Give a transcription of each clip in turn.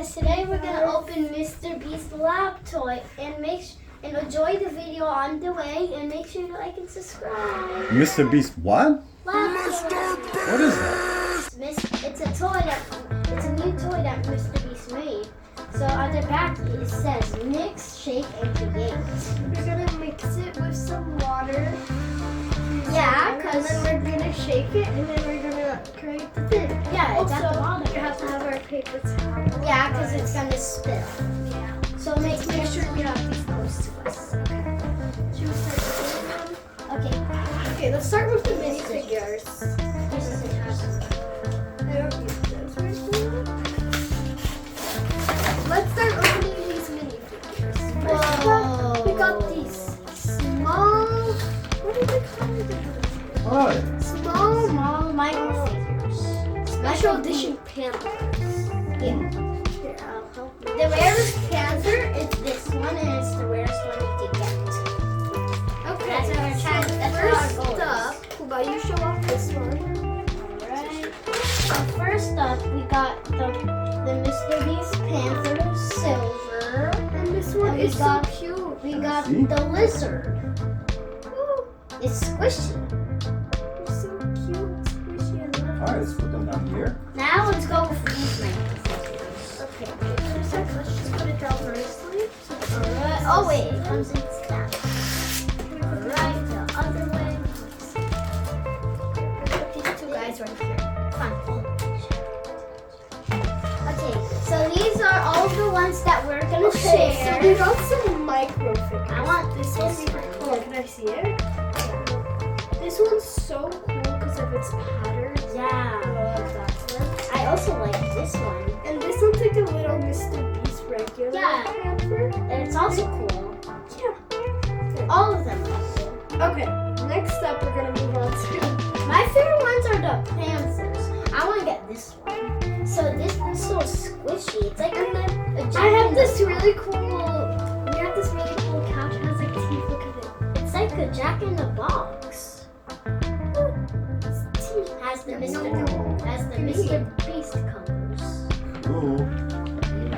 guys, today we're gonna open MrBeast Lab toy and enjoy the video on the way and make sure to like and subscribe. MrBeast what? Lab toy. What is that? It's a new toy that MrBeast made. So on the back it says mix, shake, and create. We're gonna mix it with some water. Yeah, And cause then we're gonna shake it and then we're gonna create the thing. yeah, it's at the Also, bottom. we have to have our paper towel. Yeah, cause it's gonna spill. Yeah. So make Sure we have these close to us. Okay. Should we start opening them? Okay. Okay, let's start with the minifigures. This is it. I don't use those right now. Let's start opening these minifigures. Whoa. We got these small. What do they call them? What? Small micro figures. Special edition Panther. Yeah. Here, I'll help you. The rarest Panther is this one, and it's the rarest one you can get. Okay. That's what we're trying. That's what our goal First up, Kuba, you show off this one. Alright. So first up, we got the MrBeast Panther Silver. And this one And we is so got- cute. We got See? the Lizard. It's squishy. They're so cute. Squishy. I love Alright, let's put them down here. Now let's go with these micro figures. Okay, let's just put it down nicely. Alright. Oh wait, it comes in snap. Alright, the other way. Put these two guys right here. Fine. Okay, so these are all the ones that we're gonna Okay, share. so we got some micro figures. I want This this one. one. Oh, can I see it? This one's so cool because of its pattern. Yeah. I love that one. I also like this one. And this one's like a little MrBeast regular Yeah. Panther. And it's also cool. Yeah. All of them are cool. Okay, next up we're gonna move on to. My favorite ones are the Panthers. I want to get this one. So this one's so squishy. It's like a I jack have in this the- really cool. We have this really cool couch. It has like teeth. Look at it. It's like a Jack in the Box. It's teeth. Has the Oh. MrBeast colors. Ooh.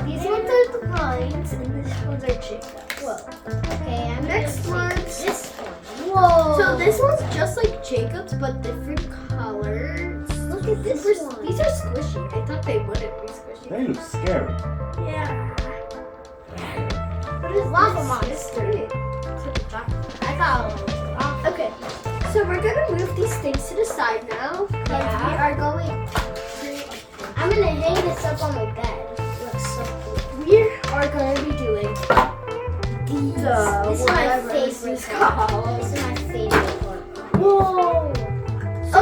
These ones are the lines, and these ones are Jacob. Whoa. Okay, I'm Next gonna take one's- this one. Whoa. So this one's just like Jacob's, but different colors. Look at this one. These are squishy. I thought they wouldn't be squishy. They look scary. Yeah. What is Lava this? monster. I got Okay, so we're gonna move these things to the side now. Because Yeah. we are going. I'm gonna hang this up on my bed. It looks so cool. We are going to be doing these. This is my whatever favorite this is part. called. This is my favorite part. Whoa!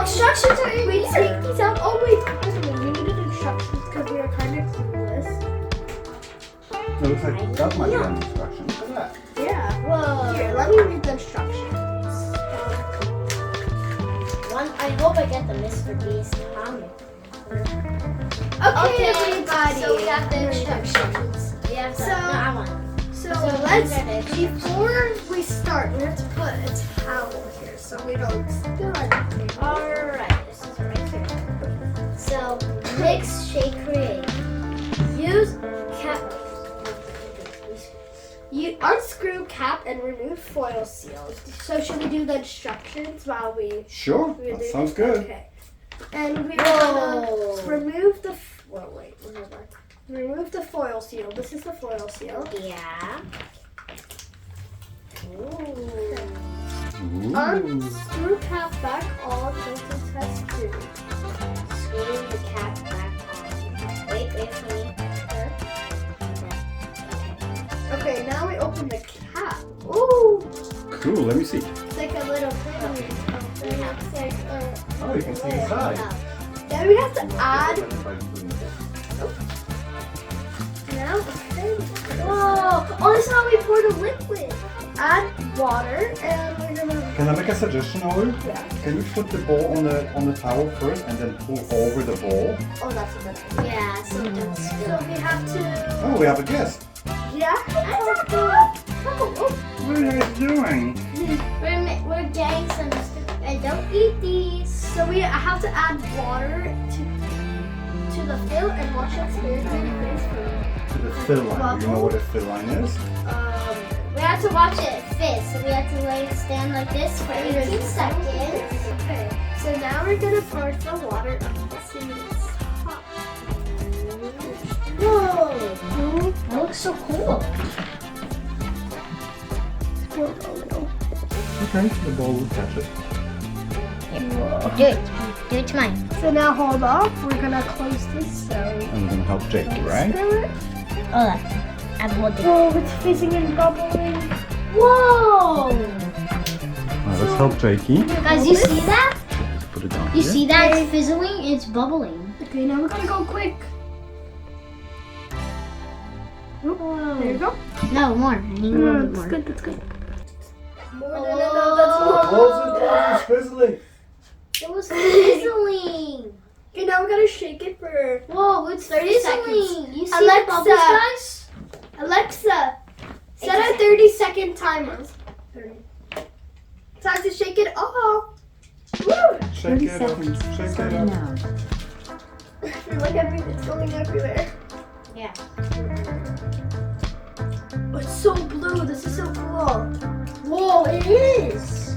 Instructions are in We here. take these out. Oh wait, we needed instructions because we are kind of clueless. It looks like that might be an instruction. Look at that. Yeah. Whoa. Here, let me read the instructions. I hope I get the MrBeast comic. Okay, everybody. So we got the instructions. We have to, So- no, I want. So So let's, these are the instructions. before we start, we have to put a towel here so we don't spill anything. Alright, this is right here. So, mix, shake, create. Use cap. You unscrew cap and remove foil seal. So should we do the instructions while we Sure, we that do- sounds good. Okay. And we're Whoa. gonna remove the remove the foil seal. This is the foil seal. Yeah. Ooh. Ooh. Unscrew cap back on until test screw. Screw the cap back on. Wait for me. Okay, now we open the cap. Ooh, Cool, let me see. it's like a little thing. It's like Oh, you can see inside. Then we have to add. Now, Whoa! Oh, this is how we pour the liquid. add water, and we're gonna. Can I make a suggestion, Olu? Yeah. Can you put the ball on the towel first and then pull over the ball? Oh, that's a good idea. Yeah, so it doesn't So spill. we have to. Oh, we have a guest. Yeah. What are you guys doing? We're getting some stuff. And don't eat these. So we have to add water to the fill and wash it sparingly. To the fill line. Do you know what a fill line is? We have to watch it fizz, so we have to stand like this for 18 seconds. Okay, so now we're gonna pour the water up. Let's see it's hot. Whoa! That looks so cool. Pour a little. Okay, the bowl will catch it. Do it. Do it to mine. So now hold off. We're gonna close this so. I'm gonna help Jakey, right? Oh, I'm holding. Oh, it's fizzing and bubbling. Whoa! Let's help Jakey. Guys, you see that? Let's put it down You here. see that? It's fizzling. It's bubbling. Okay, now we're gonna go quick. Whoa. There you go. No, more. I need a little bit That's more. good, that's good. Oh. Close it, it's fizzling. It was fizzling. Okay, now we're gonna shake it for Whoa, it's 30 fizzling. seconds. You see Alexa. the bubbles, guys? Alexa. Set a 30-second timer. 30. Time to shake it off. Woo! Shake it up. Shake it up. Look at me, it's going everywhere. Yeah. Oh, it's so blue. This is so cool. Whoa, it is.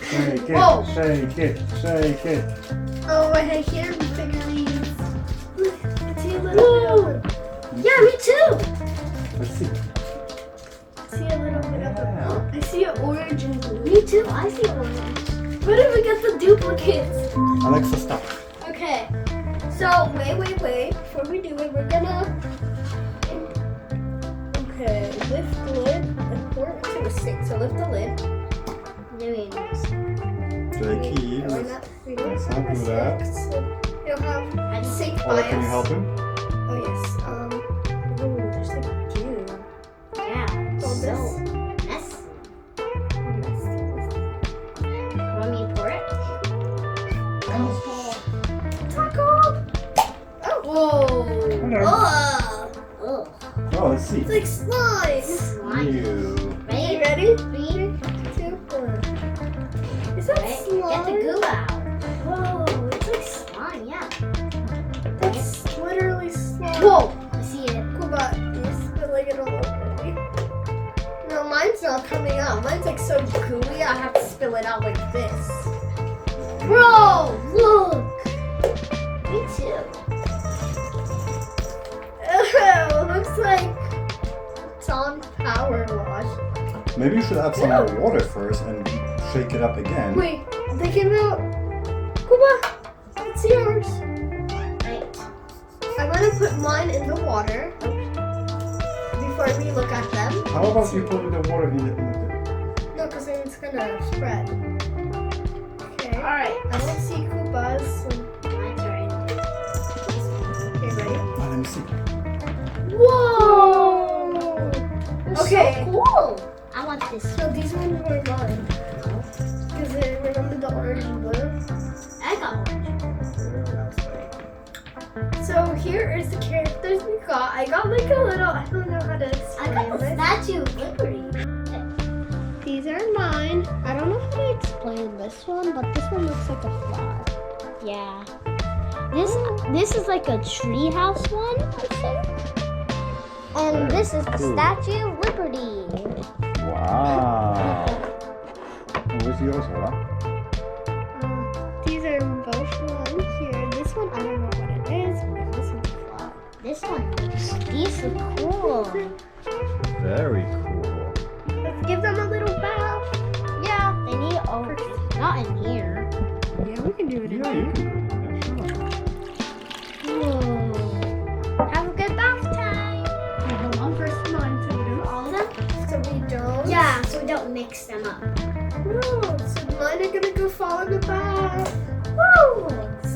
Shake Whoa. it, shake it, shake it. Oh, I hear figurines. Look, I see a little bit of it. Yeah, me too. Let's see. I see a little bit of it. Yeah. I see an orange and blue. Me too. I see orange. What if we get the duplicates? Alexa, stop. Okay. So, wait. Before we do it, we're gonna... Okay, lift the lid and pour it into a sink. So lift the lid. Jakey, No, we're not. We don't let's have not a do that. sink. So we don't have a sink by Ola, us. can you help him? Oh, yes. Ooh, there's like dew. Yeah. Hold So this. messy. Want me to pour it? Taco! Oh! Whoa! Whatever. Ugh. Oh, let's see. It's like slime! Slime. You. Are you Ready? ready? 3, 2, 1. Is that Right? slime? Get the goo out. Whoa, it's like Slime, yeah. that's literally slime. Whoa! I see it. Cool, but you're spilling it all over me. No, mine's not coming out. Mine's like so gooey, I have to spill it out like this. Bro, look. Me too. Ew, looks like it's on power wash. Maybe you should add some more water first and shake it up again. Wait, they came out. Kuba, it's yours. Right. I'm gonna put mine in the water before we look at them. How about you put the water in the No, because then it's gonna spread. Okay. Alright. I don't see Kuba's. Mine's right. Okay, ready? Oh, let me see. Whoa! It's Okay. so cool. I want this. So these ones were mine. Because I remember the orange and blue. I got orange. So here is the characters we got. I got like a little, I don't know how to I explain got the this. Statue of Liberty. These are mine. I don't know how to explain this one, but this one looks like a flower. Yeah. This is like a treehouse one, I think. And this is the Cool. Statue of Liberty. Wow. Where's yours, Ola? These are both one here. This one, I don't know what it is, but this one's a flower. This one. These look cool. Very cool. Let's give them a little bath. Yeah, they need not in here. Yeah, we can do it Yeah, you can do it. Yeah, sure. Have a good bath time. One first mine, so we don't All of them? So we don't. Yeah, so we don't mix them up. No, so mine are gonna go fall in the bath. Woo!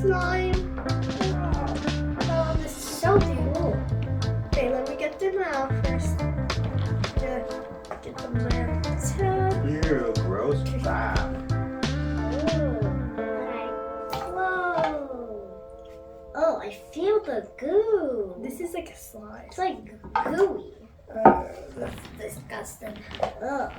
Slime. Oh, this is So cool. okay. Let me get them out first. Yeah, get them there. Ew, gross bath. Whoa. Oh, I feel the goo. This is like a slime. It's like gooey. That's disgusting. Ugh.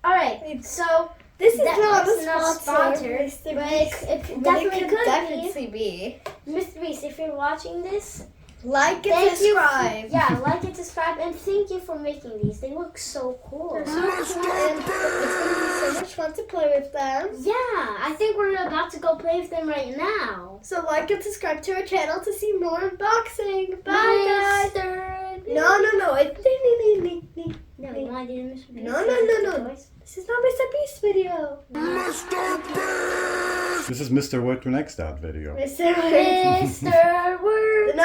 Alright, so This is That- not it's a not sponsor, sponsored, Mr. but Beast, it but definitely it could be. definitely be. MrBeast, if you're watching this, Like and thank you. subscribe. Yeah, like and subscribe, and thank you for making these. They look so cool. They're so cool, and it's gonna be so much fun to play with them. Yeah, I think we're about to go play with them right now. So like and subscribe to our channel to see more unboxing. Bye guys. No. It's No, you want to do MrBeast? No. This is not Mr. Beast video. This is Mr. What to Next Out video. Mr. Mr. Word. No.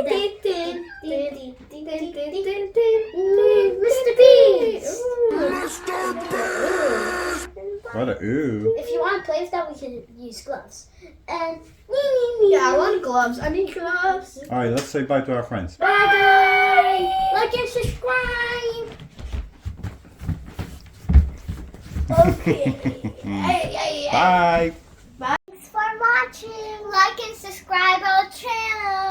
MrBeast. What a ooh. If you want to play with that, we can use gloves. And Yeah, I want gloves. I need gloves. Alright, let's say bye to our friends. bye guys. Like and subscribe. Okay. Bye. Thanks for watching. Like and subscribe our channel.